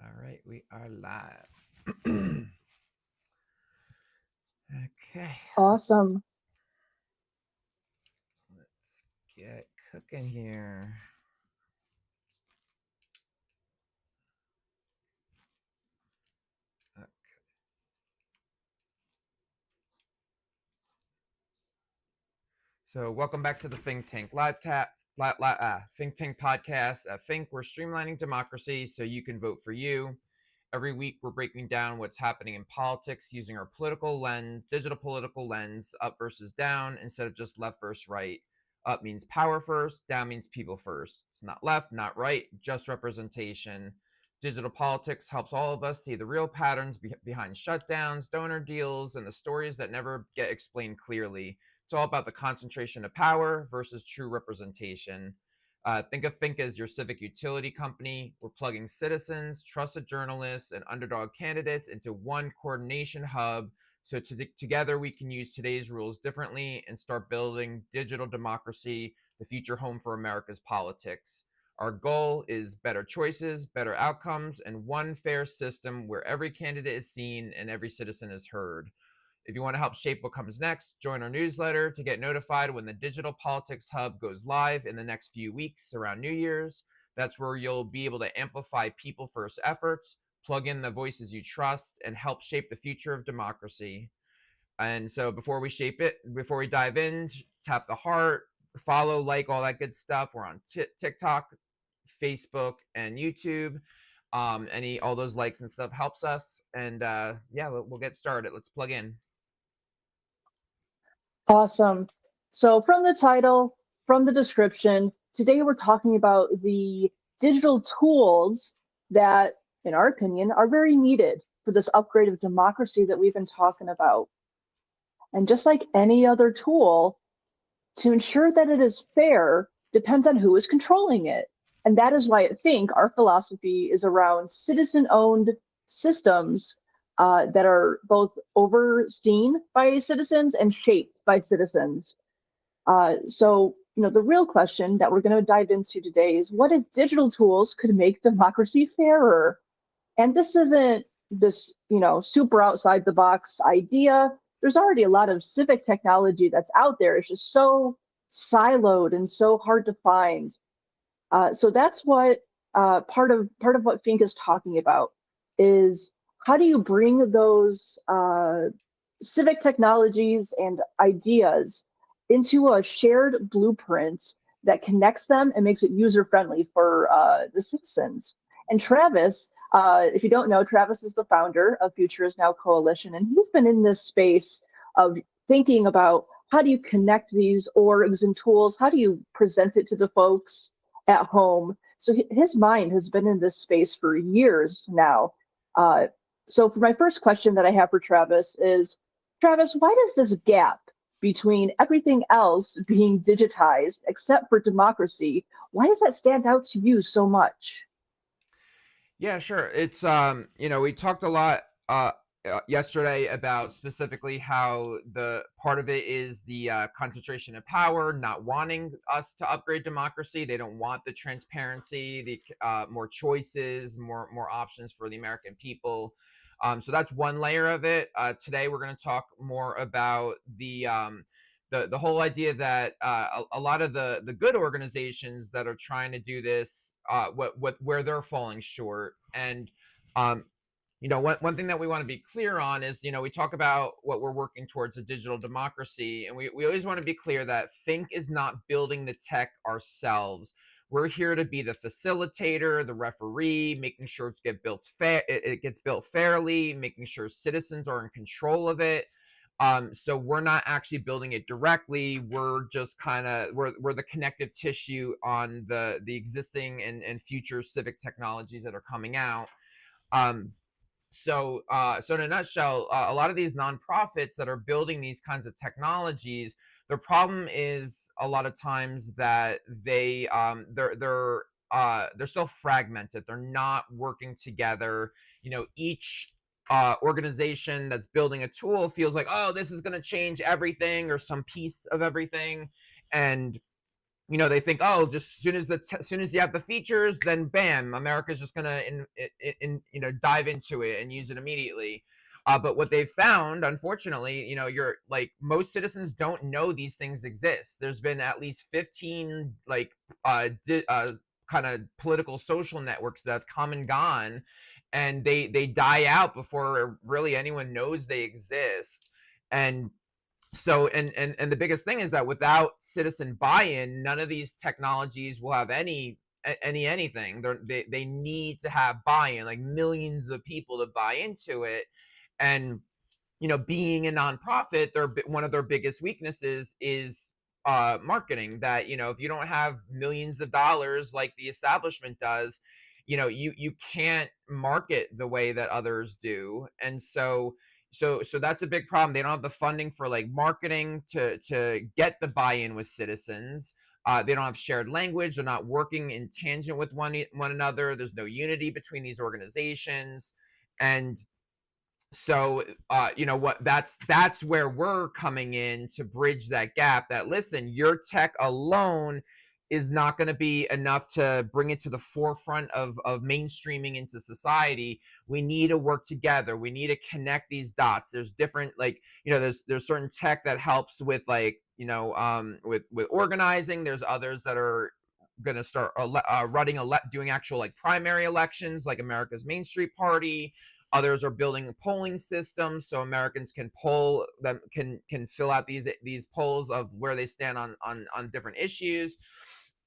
All right, we are live. Okay, Awesome. let's get cooking here. Okay. So, welcome back to the Think Tank Think Tank podcast. At Think, we're streamlining democracy so you can vote for you. Every week, we're breaking down what's happening in politics using our digital political lens, up versus down, instead of just left versus right. Up means power first, down means people first. It's not left, not right, just representation. Digital politics helps all of us see the real patterns behind shutdowns, donor deals, and the stories that never get explained clearly. It's all about the concentration of power versus true representation. Think of FiNC as your civic utility company. We're plugging citizens, trusted journalists, and underdog candidates into one coordination hub so together we can use today's rules differently and start building digital democracy, the future home for America's politics. Our goal is better choices, better outcomes, and one fair system where every candidate is seen and every citizen is heard. If you want to help shape what comes next, join our newsletter to get notified when the Digital Politics Hub goes live in the next few weeks around New Year's. That's where you'll be able to amplify people first efforts, plug in the voices you trust, and help shape the future of democracy. And so before we dive in, tap the heart, follow, like, all that good stuff. We're on TikTok, Facebook, and YouTube. All those likes and stuff helps us. And yeah, we'll get started. Let's plug in. Awesome. So, from the title, from the description, today we're talking about the digital tools that, in our opinion, are very needed for this upgrade of democracy that we've been talking about. And just like any other tool, to ensure that it is fair depends on who is controlling it. And that is why I think our philosophy is around citizen owned systems that are both overseen by citizens and shaped by citizens. The real question that we're going to dive into today is what if digital tools could make democracy fairer? And this isn't this, super outside the box idea. There's already a lot of civic technology that's out there. It's just so siloed and so hard to find. So that's what part of what FiNC is talking about is how do you bring those civic technologies and ideas into a shared blueprint that connects them and makes it user friendly for the citizens. And Travis, if you don't know, Travis is the founder of Future is Now Coalition, and he's been in this space of thinking about how do you connect these orgs and tools, how do you present it to the folks at home. So his mind has been in this space for years now. So for my first question that I have for Travis is, Travis, why does this gap between everything else being digitized except for democracy, why does that stand out to you so much? Yeah, sure. It's we talked a lot yesterday about specifically how the part of it is the concentration of power, not wanting us to upgrade democracy. They don't want the transparency, the more choices, more options for the American people. So that's one layer of it. Today we're going to talk more about the whole idea that a lot of the good organizations that are trying to do this, where they're falling short. And one thing that we want to be clear on is, we talk about what we're working towards, a digital democracy, and we always want to be clear that FiNC is not building the tech ourselves. We're here to be the facilitator, the referee, making sure it gets built fairly, making sure citizens are in control of it. So we're not actually building it directly. We're just we're the connective tissue on the existing and future civic technologies that are coming out. So in a nutshell, a lot of these nonprofits that are building these kinds of technologies, their problem is a lot of times that they're still fragmented. They're not working together. Each organization that's building a tool feels like, oh, this is going to change everything or some piece of everything, and they think, oh, just as soon as you have the features, then bam, America's just gonna dive into it and use it immediately. But what they've found, unfortunately, you're like, most citizens don't know these things exist. There's been at least 15 like kind of political social networks that have come and gone, and they die out before really anyone knows they exist. And so and the biggest thing is that without citizen buy-in, none of these technologies will have anything. They need to have buy-in, like millions of people to buy into it. And being a nonprofit, one of their biggest weaknesses is marketing. That if you don't have millions of dollars like the establishment does, you can't market the way that others do. And so that's a big problem. They don't have the funding for like marketing to get the buy-in with citizens. They don't have shared language. They're not working in tangent with one another. There's no unity between these organizations. And so that's where we're coming in to bridge that gap. That, listen, your tech alone is not going to be enough to bring it to the forefront of mainstreaming into society. We need to work together. We need to connect these dots. There's different, like, there's certain tech that helps with, like, with organizing. There's others that are going to start doing actual like primary elections, like America's Main Street Party. Others are building polling systems so Americans can poll them, can fill out these polls of where they stand on different issues.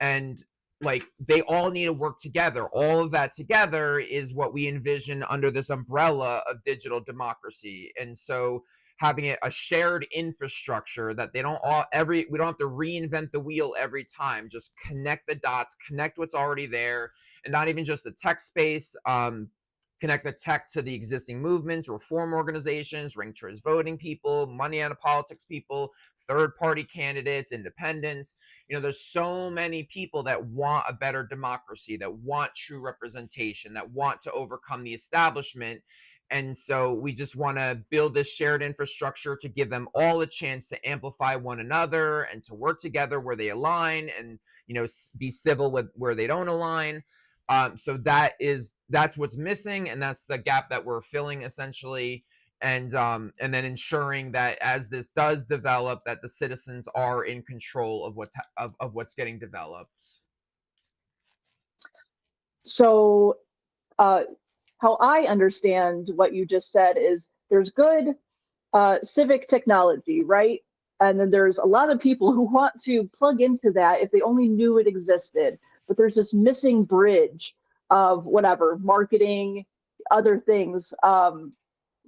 And like, they all need to work together. All of that together is what we envision under this umbrella of digital democracy. And so having a shared infrastructure that we don't have to reinvent the wheel every time. Just connect the dots, connect what's already there, and not even just the tech space. Connect the tech to the existing movements, reform organizations, ranked choice voting people, money out of politics people, third-party candidates, independents. There's so many people that want a better democracy, that want true representation, that want to overcome the establishment. And so we just want to build this shared infrastructure to give them all a chance to amplify one another and to work together where they align, and be civil with where they don't align. So that's what's missing, and that's the gap that we're filling, essentially. And then ensuring that as this does develop, that the citizens are in control of what's getting developed. So how I understand what you just said is there's good civic technology, right? And then there's a lot of people who want to plug into that if they only knew it existed. But there's this missing bridge of whatever, marketing, other things.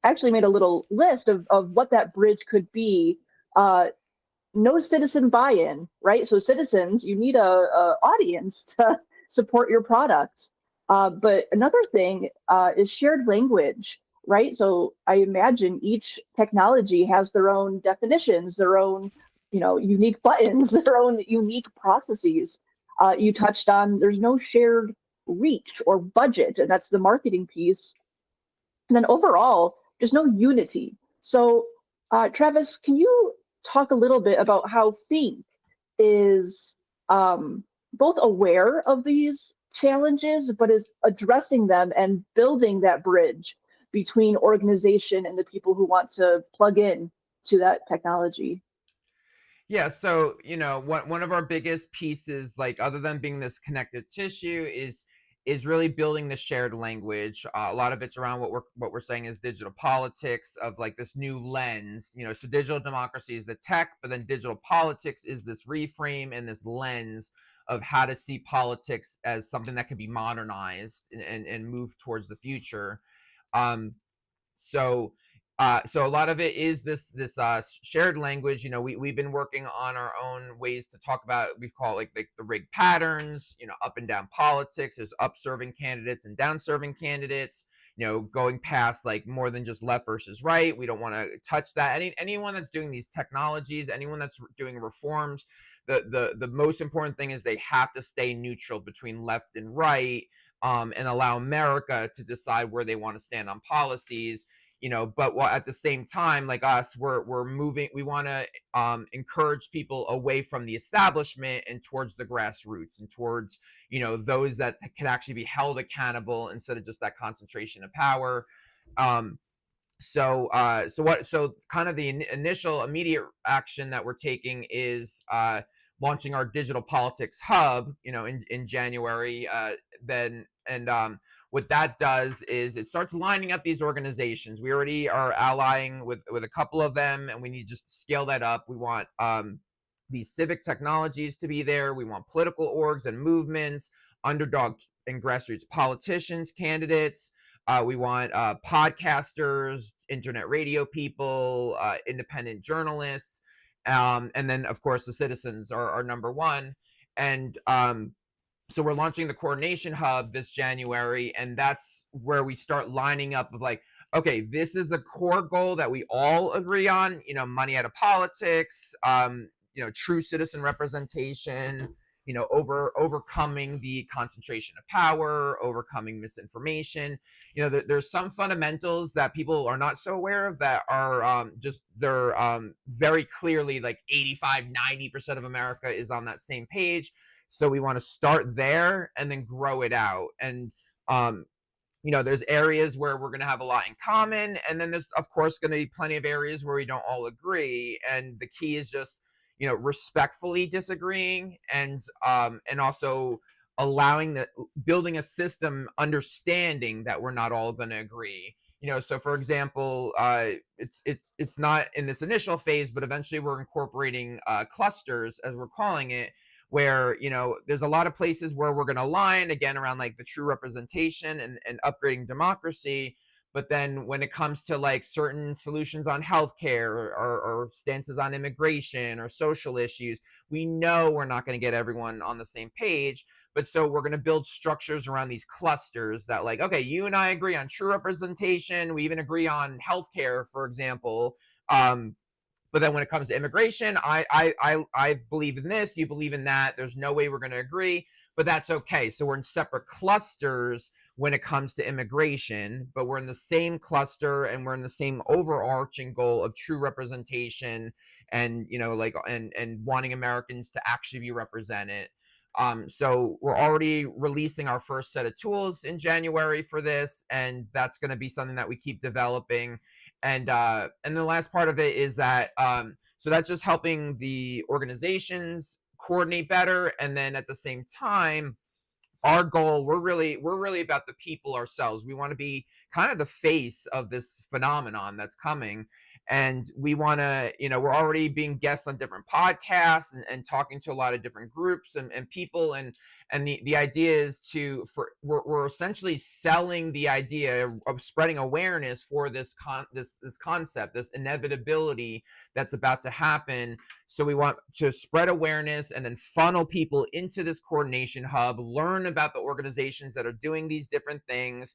Actually made a little list of what that bridge could be. No citizen buy-in, right? So citizens, you need a audience to support your product. But another thing is shared language, right? So I imagine each technology has their own definitions, their own, unique buttons, their own unique processes. You touched on there's no shared reach or budget, and that's the marketing piece. And then overall, there's no unity. So, Travis, can you talk a little bit about how FiNC is both aware of these challenges, but is addressing them and building that bridge between organization and the people who want to plug in to that technology? Yeah, so one of our biggest pieces, like, other than being this connective tissue, is really building the shared language. A lot of it's around what we're saying is digital politics, of like this new lens. So digital democracy is the tech, but then digital politics is this reframe and this lens of how to see politics as something that can be modernized and move towards the future. So so a lot of it is this shared language. We've been working on our own ways to talk about, we call it like the rigged patterns, up and down politics. There's up-serving candidates and down-serving candidates, going past like more than just left versus right. We don't want to touch that. Anyone that's doing these technologies, anyone that's doing reforms, the most important thing is they have to stay neutral between left and right, and allow America to decide where they want to stand on policies. but at the same time, like us, we're moving. We want to encourage people away from the establishment and towards the grassroots and towards those that can actually be held accountable instead of just that concentration of power. So kind of the initial immediate action that we're taking is launching our digital politics hub, in January. What that does is it starts lining up these organizations. We already are allying with a couple of them, and we need to just scale that up. We want these civic technologies to be there. We want political orgs and movements, underdog and grassroots politicians, candidates. We want podcasters, internet radio people, independent journalists, and then, of course, the citizens are number one. And so we're launching the coordination hub this January, and that's where we start lining up of like, okay, this is the core goal that we all agree on, money out of politics, true citizen representation, overcoming the concentration of power, overcoming misinformation. There's some fundamentals that people are not so aware of that are they're very clearly like 85-90% of America is on that same page. So we want to start there and then grow it out. And there's areas where we're going to have a lot in common, and then there's of course going to be plenty of areas where we don't all agree. And the key is just respectfully disagreeing, and also building a system, understanding that we're not all going to agree. So for example, it's not in this initial phase, but eventually we're incorporating clusters, as we're calling it, where there's a lot of places where we're going to align again around like the true representation and upgrading democracy. But then when it comes to like certain solutions on healthcare or stances on immigration or social issues, we know we're not going to get everyone on the same page. But so we're going to build structures around these clusters that like, okay, you and I agree on true representation. We even agree on healthcare, for example. But then when it comes to immigration, I believe in this, you believe in that. There's no way we're going to agree, but that's okay. So we're in separate clusters when it comes to immigration, but we're in the same cluster and we're in the same overarching goal of true representation and, and wanting Americans to actually be represented. So we're already releasing our first set of tools in January for this, and that's going to be something that we keep developing. And the last part of it is that so that's just helping the organizations coordinate better, and then at the same time, our goal, we're really about the people ourselves. We want to be kind of the face of this phenomenon that's coming. And we want to, we're already being guests on different podcasts and talking to a lot of different groups and people. And the idea is we're essentially selling the idea of spreading awareness for this concept, this inevitability that's about to happen. So we want to spread awareness and then funnel people into this coordination hub, learn about the organizations that are doing these different things.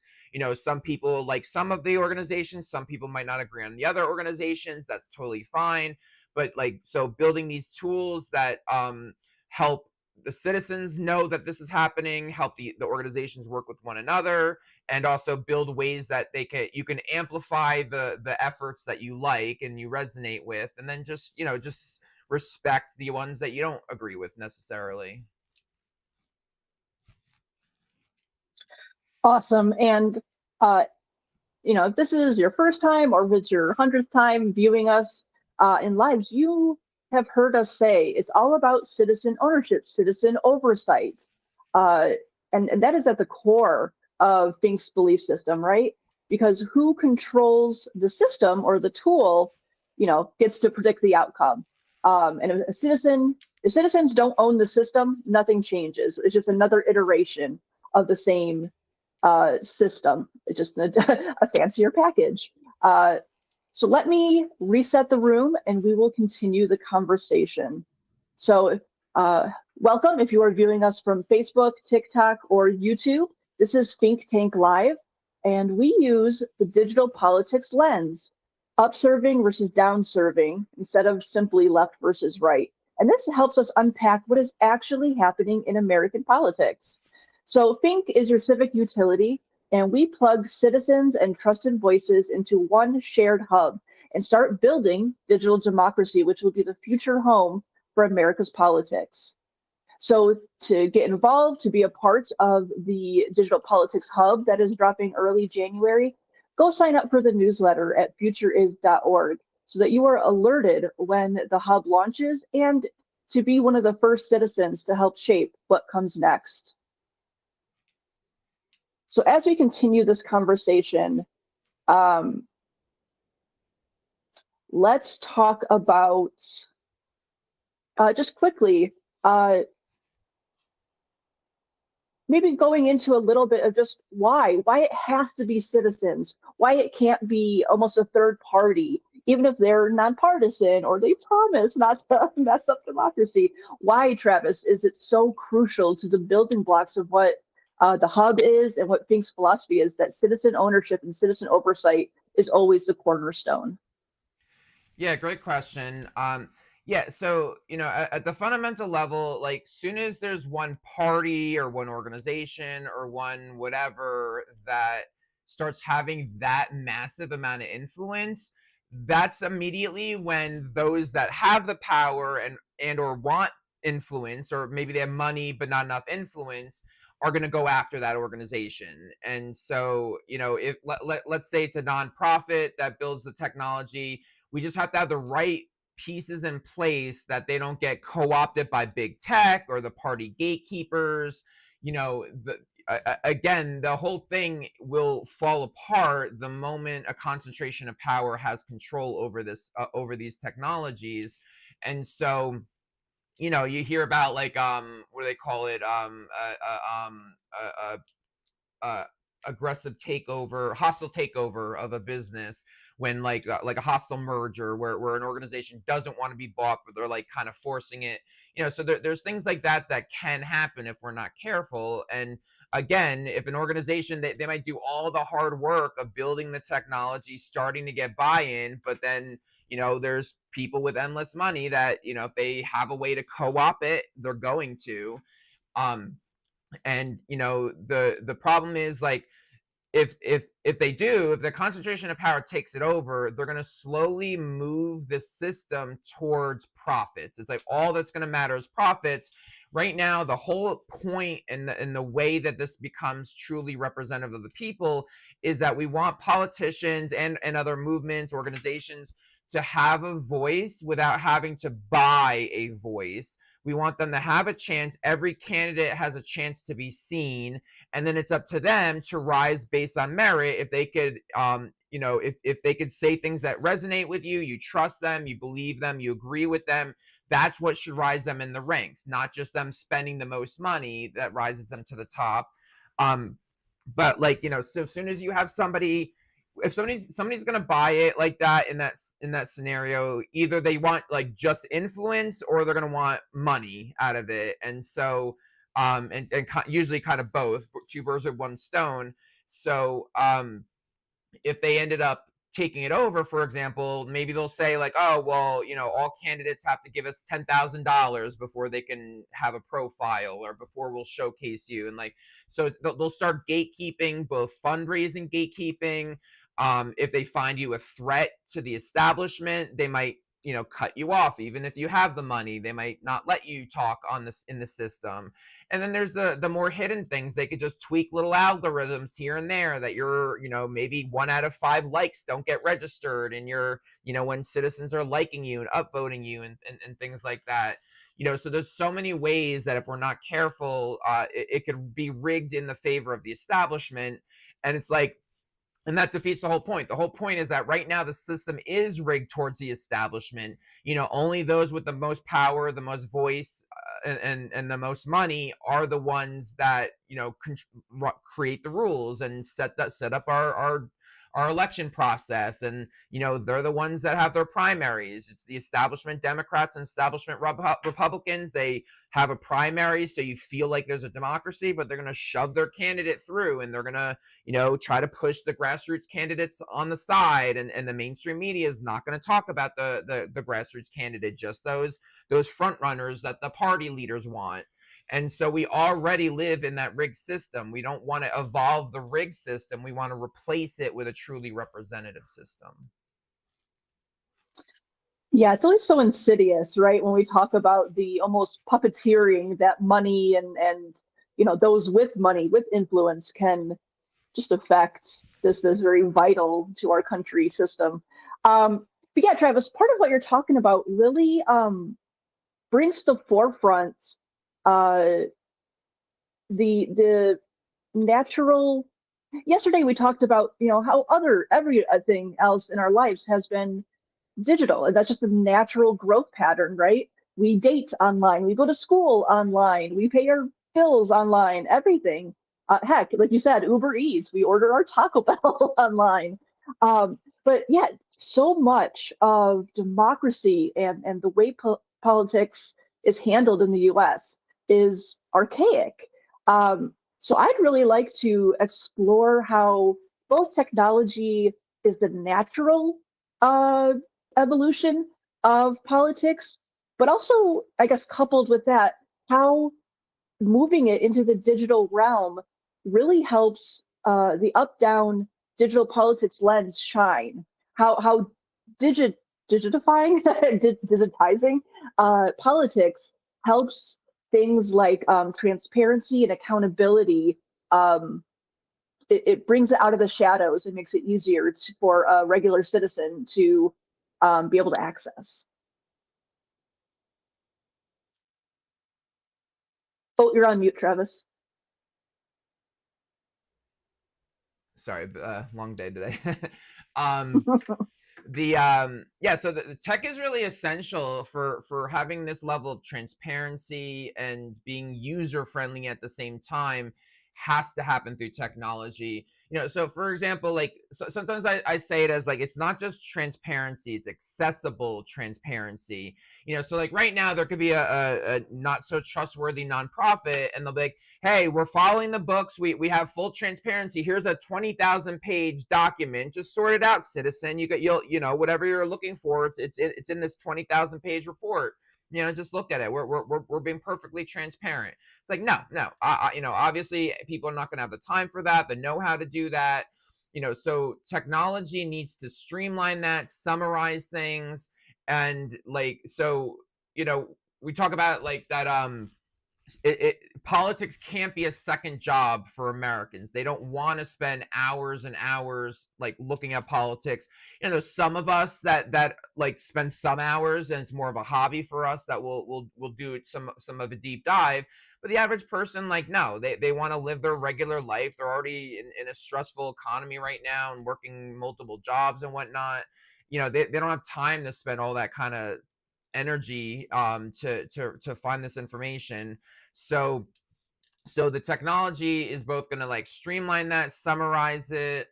Some people like some of the organizations, some people might not agree on the other organizations. That's totally fine. But so building these tools that help the citizens know that this is happening, help the organizations work with one another, and also build ways that you can amplify the efforts that you like and you resonate with, and then just respect the ones that you don't agree with necessarily. Awesome. And if this is your first time or it's your 100th time viewing us in lives, you have heard us say it's all about citizen ownership, citizen oversight. And that is at the core of FiNC's belief system, right? Because who controls the system or the tool, gets to predict the outcome. And if citizens don't own the system, nothing changes. It's just another iteration of the same system. It's just a fancier package. So let me reset the room and we will continue the conversation. So welcome if you are viewing us from Facebook, TikTok, or YouTube. This is Think Tank Live, and we use the digital politics lens, upserving versus downserving, instead of simply left versus right. And this helps us unpack what is actually happening in American politics. So FiNC is your civic utility And we plug citizens and trusted voices into one shared hub and start building digital democracy, which will be the future home for America's politics. So to get involved, to be a part of the Digital Politics Hub that is dropping early January, go sign up for the newsletter at futureis.org so that you are alerted when the hub launches and to be one of the first citizens to help shape what comes next. So as we continue this conversation, let's talk about, just quickly, maybe going into a little bit of just why it has to be citizens, why it can't be almost a third party, even if they're nonpartisan or they promise not to mess up democracy. Why, Travis, is it so crucial to the building blocks of what the hub is and what FiNC's philosophy is, that citizen ownership and citizen oversight is always the cornerstone? Yeah, great question. Yeah, so at the fundamental level, like soon as there's one party or one organization or one whatever that starts having that massive amount of influence, that's immediately when those that have the power and or want influence, or maybe they have money but not enough influence, are going to go after that organization. And so, if let's say it's a nonprofit that builds the technology, we just have to have the right pieces in place that they don't get co-opted by big tech or the party gatekeepers. Again, the whole thing will fall apart the moment a concentration of power has control over over these technologies. And so, you hear about like what do they call it, aggressive takeover, hostile takeover of a business, when like a hostile merger where an organization doesn't want to be bought, but they're like kind of forcing it. So there's things like that can happen if we're not careful. And again, if an organization, they might do all the hard work of building the technology, starting to get buy-in, but then there's people with endless money that if they have a way to co-op it, they're going to. And the problem is, like, if the concentration of power takes it over, they're going to slowly move the system towards profits. It's like all that's going to matter is profits. Right now, the whole point and the way that this becomes truly representative of the people is that we want politicians and other movements, organizations, to have a voice without having to buy a voice. We want them to have a chance. Every candidate has a chance to be seen, and then it's up to them to rise based on merit. If they could, if they could say things that resonate with you, you trust them, you believe them, you agree with them, that's what should rise them in the ranks, not just them spending the most money that rises them to the top. But like, so as soon as you have somebody, if somebody's gonna buy it like that in that scenario, either they want like just influence or they're gonna want money out of it. And so and usually kind of both, two birds with one stone. So if they ended up taking it over, for example, maybe they'll say like, oh, well, all candidates have to give us $10,000 before they can have a profile or before we'll showcase you. And like, so they'll start gatekeeping, both fundraising gatekeeping. If they find you a threat to the establishment, they might cut you off. Even if you have the money, they might not let you talk on this in the system. And then there's the more hidden things. They could just tweak little algorithms here and there that you're maybe 1 out of 5 likes don't get registered, and you're when citizens are liking you and upvoting you and things like that. So there's so many ways that if we're not careful, it could be rigged in the favor of the establishment. And it's like, and that defeats the whole point. The whole point is that right now the system is rigged towards the establishment. Only those with the most power, the most voice, and the most money are the ones that create the rules and set up our election process. And they're the ones that have their primaries. It's the establishment Democrats and establishment Republicans. They have a primary, so you feel like there's a democracy, but they're going to shove their candidate through, and they're going to try to push the grassroots candidates on the side, and the mainstream media is not going to talk about the grassroots candidate, just those front runners that the party leaders want. And so we already live in that rigged system. We don't want to evolve the rigged system. We want to replace it with a truly representative system. Yeah, it's always so insidious, right? When we talk about the almost puppeteering that money and those with money, with influence can just affect this very vital to our country system. But yeah, Travis, part of what you're talking about really brings to forefront uh, the natural. Yesterday we talked about how everything else in our lives has been digital, and that's just a natural growth pattern, right? We date online, we go to school online, we pay our bills online, everything. Heck, like you said, Uber Eats, we order our Taco Bell online. But yeah, so much of democracy and the way politics is handled in the US is archaic. So I'd really like to explore how both technology is the natural uh, evolution of politics, but also, I guess, coupled with that, how moving it into the digital realm really helps the up-down digital politics lens shine. How digitifying, digitizing politics helps things like transparency and accountability. Um, it brings it out of the shadows and makes it easier for a regular citizen to be able to access. Oh, you're on mute, Travis. Sorry, long day today. Yeah, so the tech is really essential for having this level of transparency and being user friendly at the same time. Has to happen through technology. So for example, like, so sometimes I say it as like, it's not just transparency, it's accessible transparency. So like right now there could be a not so trustworthy nonprofit, and they'll be like, hey, we're following the books, we have full transparency, here's a 20,000 page document, just sort it out, citizen. You'll whatever you're looking for, it's in this 20,000 page report. Just look at it. We're being perfectly transparent. It's like, no. Obviously people are not going to have the time for that, the know-how to do that. So technology needs to streamline that, summarize things, and like, so we talk about like that. Politics can't be a second job for Americans. They don't want to spend hours and hours like looking at politics. Some of us that like spend some hours, and it's more of a hobby for us, that we'll do some of a deep dive. But the average person, like, no, they want to live their regular life. They're already in a stressful economy right now and working multiple jobs and whatnot. They don't have time to spend all that kind of energy to find this information. So the technology is both going to like streamline that, summarize it.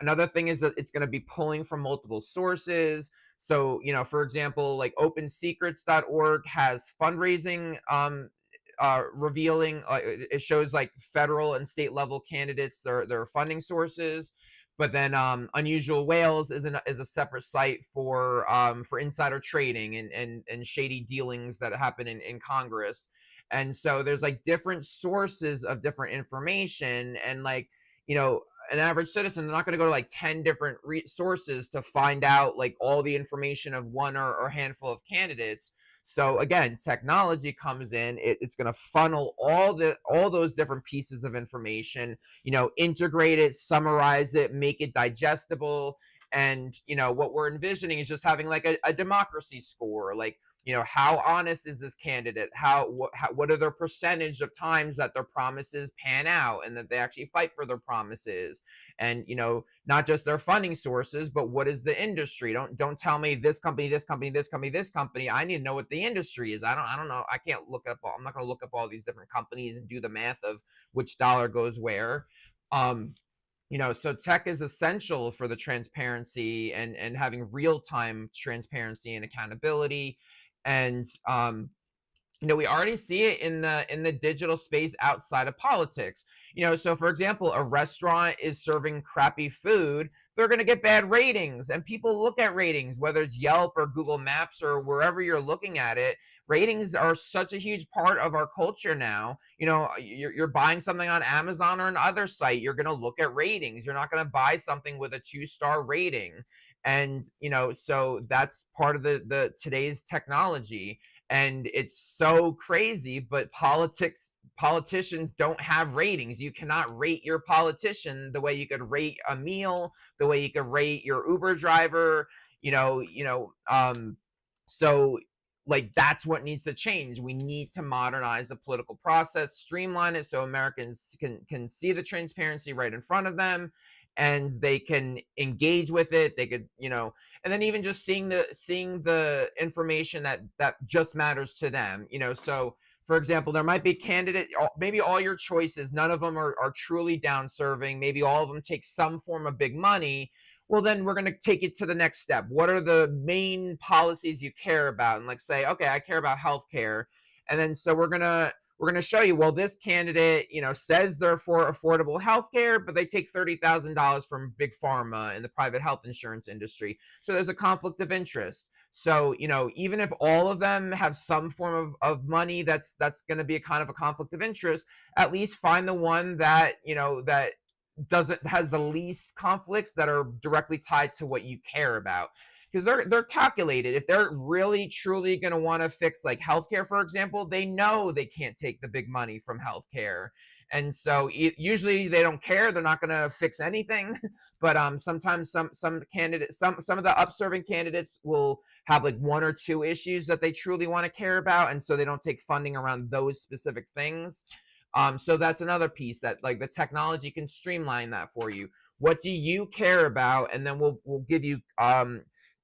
Another thing is that it's going to be pulling from multiple sources. So for example, like opensecrets.org has fundraising revealing, it shows like federal and state level candidates, their funding sources. But then Unusual Whales is a separate site for insider trading and shady dealings that happen in Congress. And so there's like different sources of different information, and like, an average citizen, they're not going to go to like 10 different sources to find out like all the information of one or handful of candidates. So again, technology comes in, it's going to funnel all those different pieces of information, integrate it, summarize it, make it digestible. And what we're envisioning is just having like a democracy score, like, how honest is this candidate? What are their percentage of times that their promises pan out and that they actually fight for their promises? And not just their funding sources, but what is the industry? Don't tell me this company, this company, this company, this company. I need to know what the industry is. I don't know. I can't look up. I'm not going to look up all these different companies and do the math of which dollar goes where. So tech is essential for the transparency and having real-time transparency and accountability. And we already see it in the digital space outside of politics. So for example, a restaurant is serving crappy food, they're going to get bad ratings, and people look at ratings, whether it's Yelp or Google Maps or wherever you're looking at it. Ratings are such a huge part of our culture now. You're buying something on Amazon or another site, you're going to look at ratings. You're not going to buy something with a 2-star rating. And so that's part of the today's technology. And it's so crazy, but politicians don't have ratings. You cannot rate your politician the way you could rate a meal, the way you could rate your Uber driver. So like, that's what needs to change. We need to modernize the political process, streamline it, so Americans can see the transparency right in front of them, and they can engage with it. They could, and then even just seeing the information that just matters to them. So for example, there might be a candidate, maybe all your choices, none of them are truly down serving. Maybe all of them take some form of big money. Well, then we're going to take it to the next step. What are the main policies you care about? And like, say, okay, I care about healthcare. And then so we're going to show you, well, this candidate, says they're for affordable healthcare, but they take $30,000 from big pharma in the private health insurance industry. So there's a conflict of interest. So, even if all of them have some form of money that's going to be a kind of a conflict of interest, at least find the one that, that has the least conflicts that are directly tied to what you care about. Because they're calculated. If they're really truly going to want to fix like healthcare, for example, they know they can't take the big money from healthcare. And so usually they don't care. They're not going to fix anything. But sometimes some candidates, some of the upserving candidates will have like 1 or 2 issues that they truly want to care about, and so they don't take funding around those specific things. So that's another piece, that like the technology can streamline that for you. What do you care about? And then we'll give you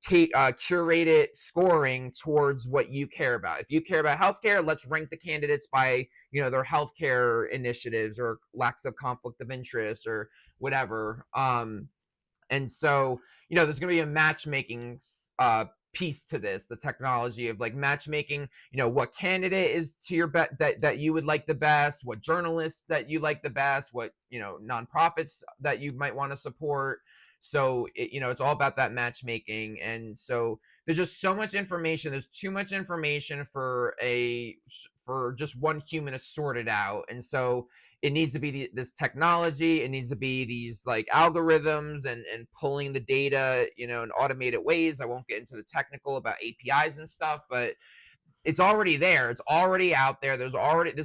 curated scoring towards what you care about. If you care about healthcare, let's rank the candidates by their healthcare initiatives or lacks of conflict of interest or whatever. And so there's going to be a matchmaking piece to this, the technology of like matchmaking, what candidate is to your bet that you would like the best, what journalists that you like the best, what nonprofits that you might want to support. So it's all about that matchmaking. And so there's just so much information. There's too much information for just one human to sort it out. And so it needs to be this technology. It needs to be these like algorithms and pulling the data, in automated ways. I won't get into the technical about APIs and stuff, but it's already there. It's already out there. This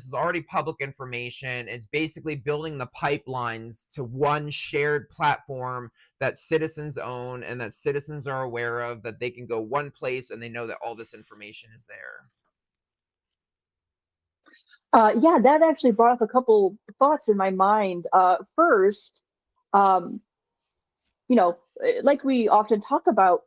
is already public information. It's basically building the pipelines to one shared platform that citizens own and that citizens are aware of, that they can go one place and they know that all this information is there. Yeah, that actually brought up a couple thoughts in my mind. First, like we often talk about,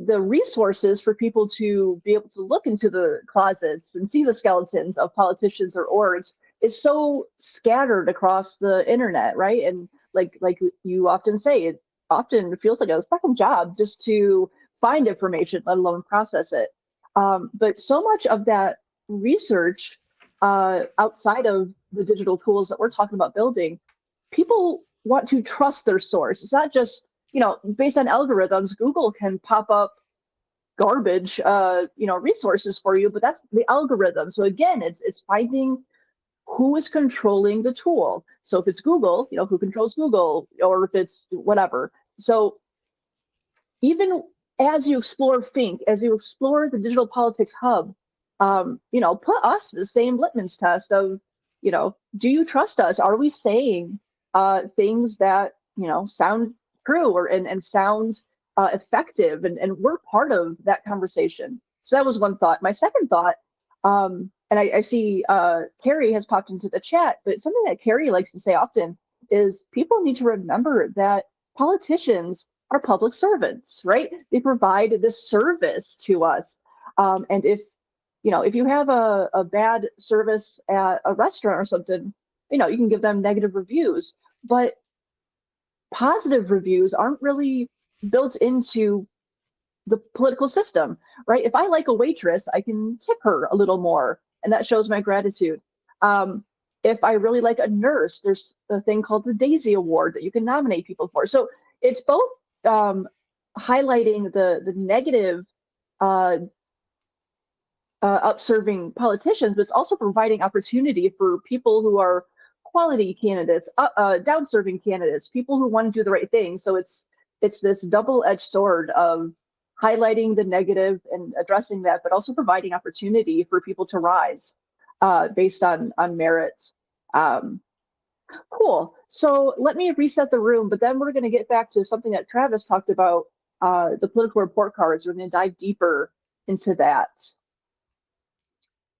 the resources for people to be able to look into the closets and see the skeletons of politicians or orgs is so scattered across the internet, right? And like you often say, it often feels like a second job just to find information, let alone process it. But so much of that research outside of the digital tools that we're talking about building, people want to trust their source. It's not just, based on algorithms, Google can pop up garbage, resources for you, but that's the algorithm. So again, it's finding who is controlling the tool. So if it's Google, who controls Google, or if it's whatever. So even as you explore FiNC, as you explore the Digital Politics Hub, put us the same litmus test of, do you trust us? Are we saying things that, sound true and sound effective? And we're part of that conversation. So that was one thought. My second thought, and I see Carrie has popped into the chat, but something that Carrie likes to say often is people need to remember that politicians are public servants, right? They provide this service to us. And if you have a bad service at a restaurant or something, you can give them negative reviews, but positive reviews aren't really built into the political system, right? If I like a waitress, I can tip her a little more, and that shows my gratitude. If I really like a nurse, there's a thing called the Daisy Award that you can nominate people for. So it's both highlighting the negative up-serving politicians, but it's also providing opportunity for people who are quality candidates, down-serving candidates, people who want to do the right thing. So it's this double-edged sword of highlighting the negative and addressing that, but also providing opportunity for people to rise based on merit. Um, cool. So let me reset the room, but then we're going to get back to something that Travis talked about, the political report cards. We're going to dive deeper into that.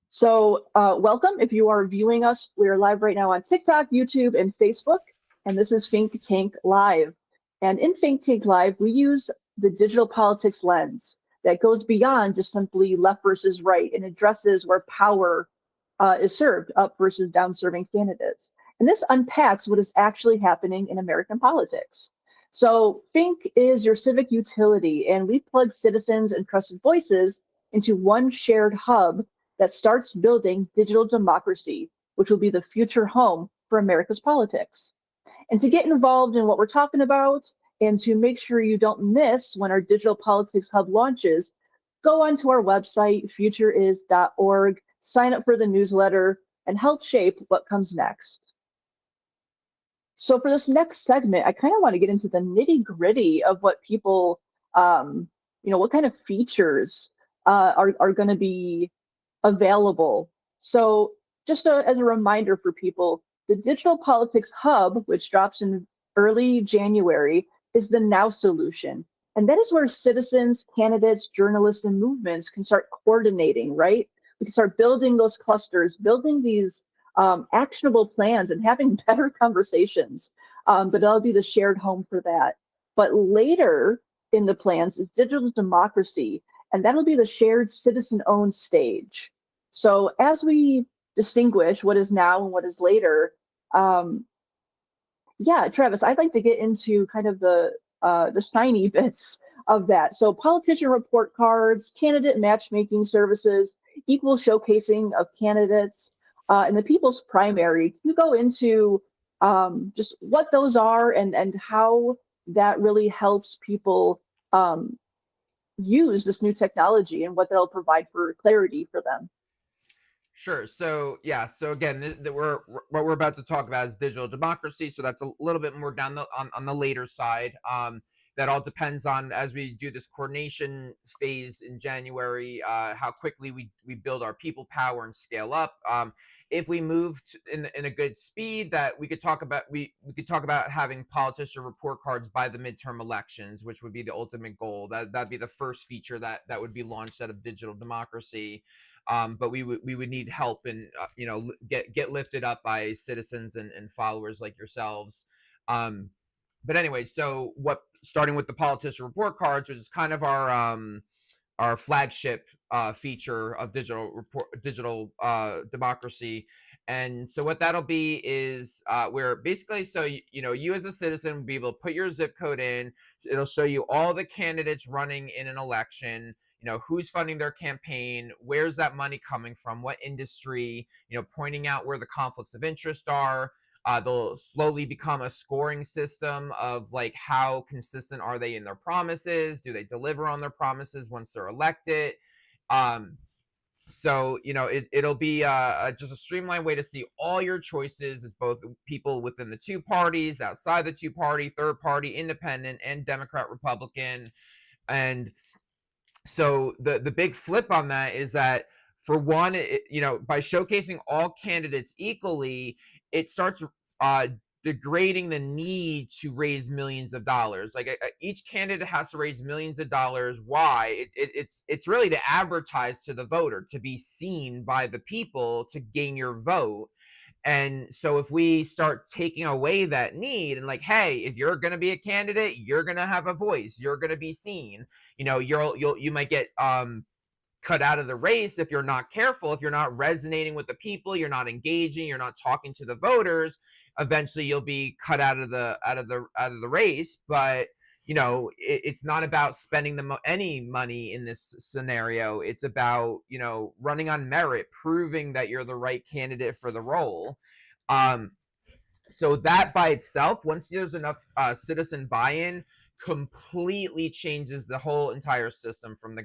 So welcome. If you are viewing us, we are live right now on TikTok, YouTube, and Facebook. And this is FiNC Tank Live. And in FiNC Tank Live, we use the digital politics lens that goes beyond just simply left versus right and addresses where power is served, up versus down serving candidates. And this unpacks what is actually happening in American politics. So FiNC is your civic utility, and we plug citizens and trusted voices into one shared hub that starts building digital democracy, which will be the future home for America's politics. And to get involved in what we're talking about and to make sure you don't miss when our digital politics hub launches, go onto our website, futureis.org, sign up for the newsletter, and help shape what comes next. So for this next segment, I kind of want to get into the nitty gritty of what people, what kind of features are going to be available. So just as a reminder for people, the Digital Politics Hub, which drops in early January, is the now solution. And that is where citizens, candidates, journalists, and movements can start coordinating, right? We can start building those clusters, building these actionable plans and having better conversations. But that'll be the shared home for that. But later in the plans is digital democracy, and that'll be the shared citizen-owned stage. So as we distinguish what is now and what is later, Travis, I'd like to get into kind of the shiny bits of that. So politician report cards, candidate matchmaking services, equal showcasing of candidates, and the people's primary. Can you go into just what those are and how that really helps people use this new technology and what that'll provide for clarity for them? Sure. So So again, what we're about to talk about is digital democracy. So that's a little bit more down on the later side. That all depends on, as we do this coordination phase in January, how quickly we build our people power and scale up. If we moved in a good speed, that we could talk about having politician report cards by the midterm elections, which would be the ultimate goal. That'd be the first feature that would be launched out of digital democracy. But we would need help and get lifted up by citizens and followers like yourselves. But anyway, so starting with the politician report cards, which is kind of our flagship feature of digital democracy. And so what that'll be is where basically, so you as a citizen will be able to put your zip code in. It'll show you all the candidates running in an election, who's funding their campaign, where's that money coming from, what industry, pointing out where the conflicts of interest are. They'll slowly become a scoring system of like how consistent are they in their promises, do they deliver on their promises once they're elected. So it'll be just a streamlined way to see all your choices as both people within the two parties, outside the two party, third party, independent, and Democrat, Republican. And so the big flip on that is that, for one, by showcasing all candidates equally, it starts degrading the need to raise millions of dollars. Like each candidate has to raise millions of dollars. Why? It's really to advertise to the voter, to be seen by the people, to gain your vote. And so if we start taking away that need and like, hey, if you're going to be a candidate, you're going to have a voice, you're going to be seen, you might get cut out of the race if you're not careful, if you're not resonating with the people, you're not engaging, you're not talking to the voters. Eventually you'll be cut out of the race. But it's not about spending any money in this scenario. It's about running on merit, proving that you're the right candidate for the role. So that by itself, once there's enough citizen buy-in, completely changes the whole entire system from the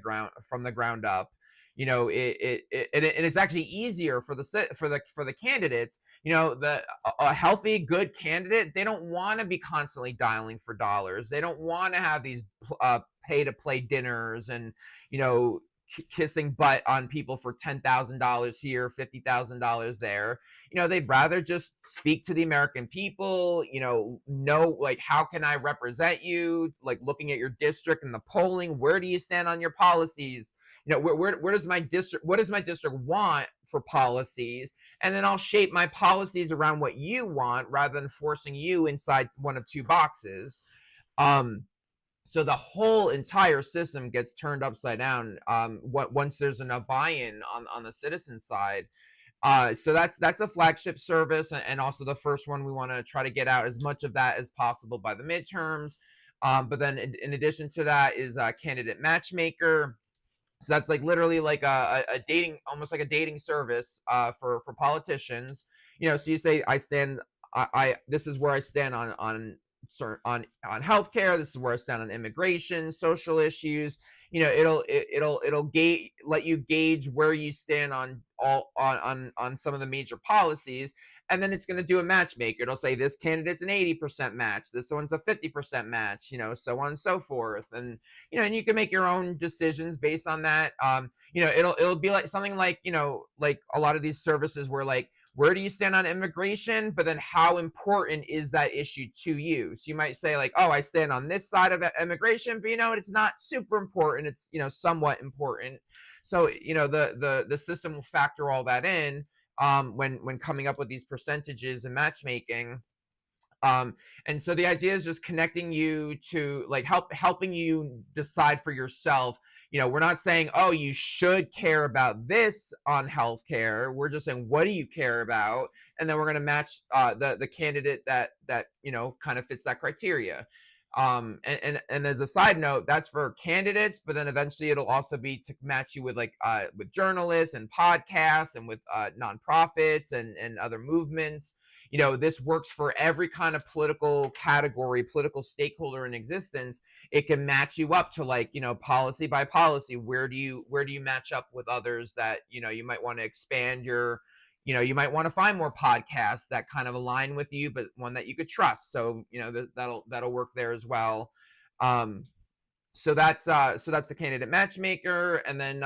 ground up. and it's actually easier for the candidates. A healthy, good candidate, they don't want to be constantly dialing for dollars. They don't want to have these pay to play dinners and kissing butt on people for $10,000 here, $50,000 there. They'd rather just speak to the American people. Know like, how can I represent you? Like, looking at your district and the polling, where do you stand on your policies? Where does my district, what does my district want for policies? And then I'll shape my policies around what you want rather than forcing you inside one of two boxes. So the whole entire system gets turned upside down once there's enough buy-in on the citizen side. So that's a flagship service, and also the first one we want to try to get out as much of that as possible by the midterms. But then in addition to that is candidate matchmaker. So that's like literally like a dating, almost like a dating service for politicians. So you say, I this is where I stand on healthcare. This is where I stand on immigration, social issues. It'll let you gauge where you stand on some of the major policies, and then it's going to do a matchmaker. It'll say this candidate's an 80% match, this one's a 50% match, so on and so forth. And and you can make your own decisions based on that. It'll be like something like like a lot of these services where like, where do you stand on immigration? But then how important is that issue to you? So you might say like, oh, I stand on this side of immigration, but it's not super important. It's, somewhat important. So, the system will factor all that in when coming up with these percentages and matchmaking. And so the idea is just connecting you to like helping you decide for yourself. We're not saying, oh, you should care about this on healthcare. We're just saying, what do you care about? And then we're going to match the candidate that kind of fits that criteria. And as a side note, that's for candidates, but then eventually it'll also be to match you with with journalists and podcasts and with nonprofits and other movements. This works for every kind of political category, political stakeholder in existence. It can match you up to like, policy by policy. Where do you match up with others that, you might want to expand your, you might want to find more podcasts that kind of align with you, but one that you could trust. So, that'll work there as well. So that's the candidate matchmaker. And then,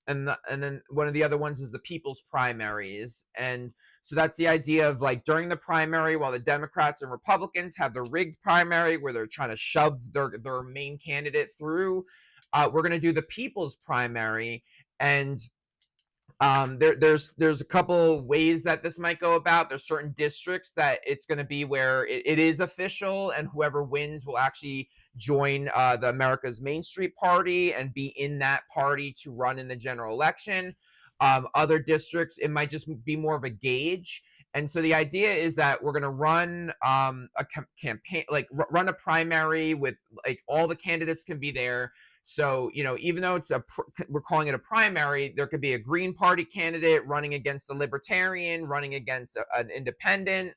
and then one of the other ones is the people's primaries. And so that's the idea of like, during the primary, while the Democrats and Republicans have the rigged primary where they're trying to shove their main candidate through, we're going to do the people's primary. And there's a couple ways that this might go about. There's certain districts that it's going to be where it is official, and whoever wins will actually join the America's Main Street Party and be in that party to run in the general election. Other districts, it might just be more of a gauge. And so the idea is that we're going to run a campaign, like run a primary with like all the candidates can be there. So, even though we're calling it a primary, there could be a Green Party candidate running against the Libertarian, running against an independent.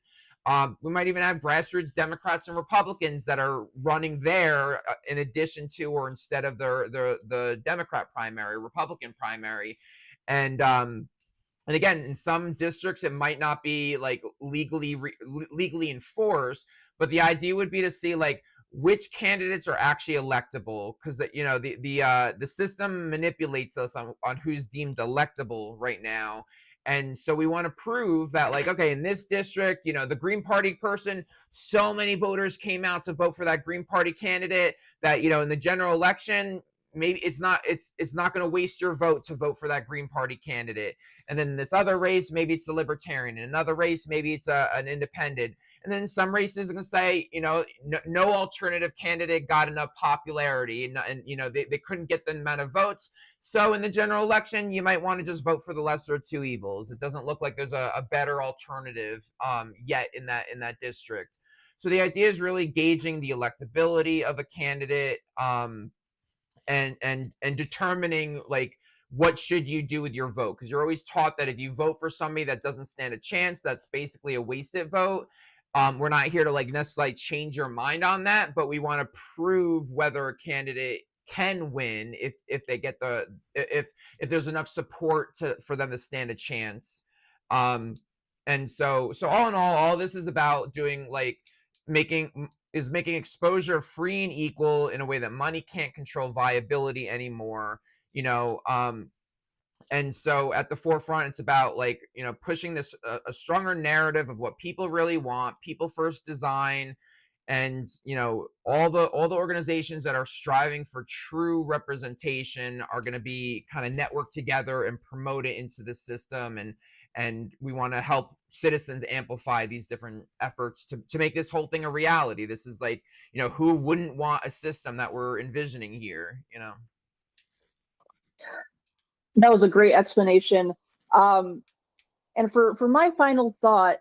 We might even have grassroots Democrats and Republicans that are running there in addition to or instead of the Democrat primary, Republican primary. And again, in some districts, it might not be like legally enforced, but the idea would be to see like which candidates are actually electable, because the system manipulates us on who's deemed electable right now. And so we want to prove that, like, okay, in this district, the Green Party person, so many voters came out to vote for that Green Party candidate that, in the general election, maybe it's not going to waste your vote to vote for that Green Party candidate. And then in this other race, maybe it's the Libertarian. In another race, maybe it's an independent. And then some races are going to say, no alternative candidate got enough popularity, and they couldn't get the amount of votes. So in the general election, you might want to just vote for the lesser of two evils. It doesn't look like there's a better alternative yet in that district. So the idea is really gauging the electability of a candidate, and determining like what should you do with your vote, because you're always taught that if you vote for somebody that doesn't stand a chance, that's basically a wasted vote. We're not here to like necessarily change your mind on that, but we want to prove whether a candidate can win if they get if there's enough support for them to stand a chance. And so all in all this is about doing like making exposure free and equal in a way that money can't control viability anymore, you know. And so at the forefront, it's about like, you know, pushing this a stronger narrative of what people really want, people first design. And, you know, all the organizations that are striving for true representation are going to be kind of networked together and promote it into the system. And we want to help citizens amplify these different efforts to make this whole thing a reality. This is like, you know, who wouldn't want a system that we're envisioning here, you know? That was a great explanation. And for my final thought,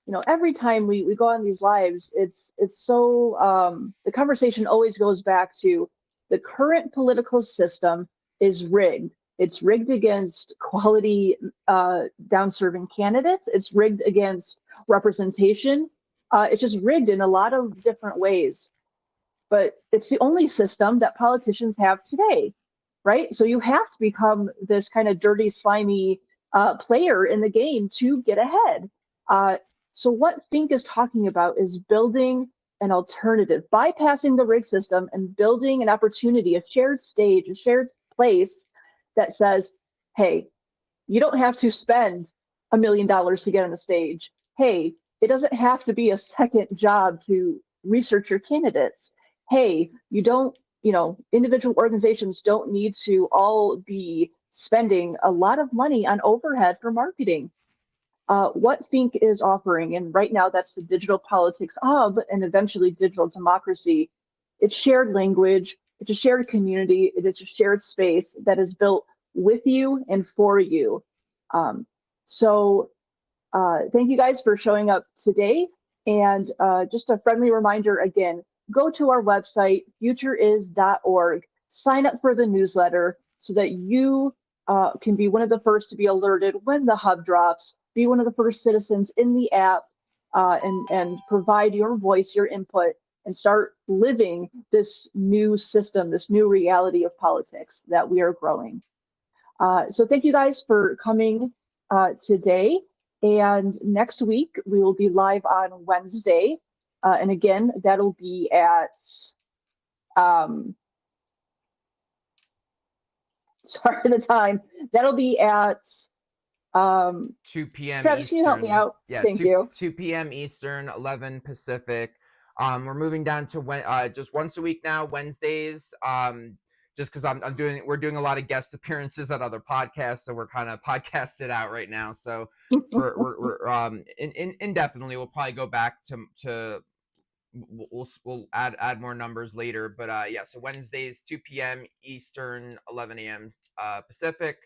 you know, every time we go on these lives, it's so the conversation always goes back to the current political system is rigged. It's rigged against quality down-serving candidates. It's rigged against representation. It's just rigged in a lot of different ways. But it's the only system that politicians have today, right? So you have to become this kind of dirty, slimy player in the game to get ahead. So what FiNC is talking about is building an alternative, bypassing the rig system and building an opportunity, a shared stage, a shared place that says, hey, you don't have to spend $1 million to get on the stage. Hey, it doesn't have to be a second job to research your candidates. Hey, you don't, you know, individual organizations don't need to all be spending a lot of money on overhead for marketing. What FiNC is offering, and right now that's the Digital Politics Hub and eventually Digital Democracy. It's shared language, it's a shared community, it is a shared space that is built with you and for you. So thank you guys for showing up today. And just a friendly reminder again, go to our website, futureis.org, sign up for the newsletter so that you can be one of the first to be alerted when the hub drops, be one of the first citizens in the app, and provide your voice, your input, and start living this new system, this new reality of politics that we are growing. So thank you guys for coming today. And next week, we will be live on Wednesday. And again, that'll be at, sorry for the time, that'll be at 2 p.m. Travis, Eastern. can you help me out? Yeah, Thank you. 2 p.m. Eastern, 11 Pacific. We're moving down to just once a week now, Wednesdays. Just because we're doing a lot of guest appearances at other podcasts, so we're kind of podcasted out right now. So we're indefinitely. We'll probably go back to we'll add more numbers later. But yeah, so Wednesdays 2 p.m. Eastern, 11 a.m. Pacific.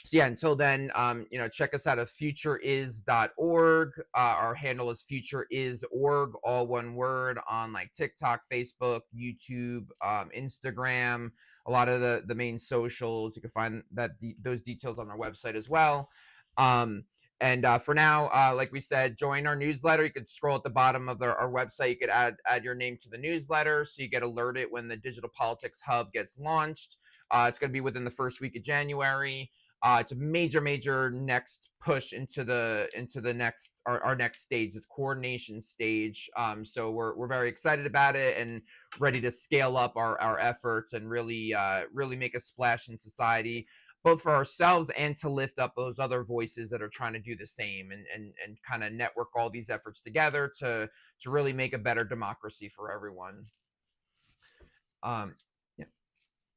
So yeah, until then, you know, check us out at futureis.org. Our handle is futureis.org, all one word, on like TikTok, Facebook, YouTube, Instagram, a lot of the main socials. You can find those details on our website as well. And for now, like we said, join our newsletter. You could scroll at the bottom of our website. You could add your name to the newsletter so you get alerted when the Digital Politics Hub gets launched. It's going to be within the first week of January. It's a major next push into the next our next stage, this coordination stage. So we're very excited about it and ready to scale up our efforts and really make a splash in society, both for ourselves and to lift up those other voices that are trying to do the same and kind of network all these efforts together to really make a better democracy for everyone.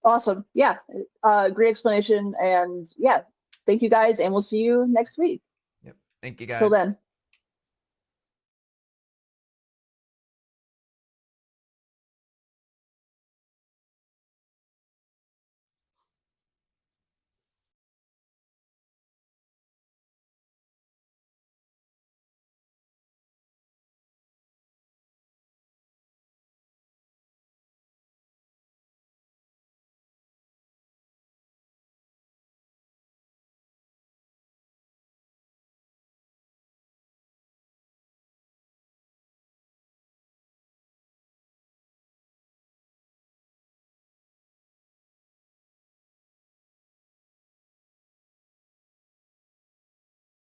Awesome. Yeah. Great explanation. And yeah, thank you guys. And we'll see you next week. Yep. Thank you guys. Till then.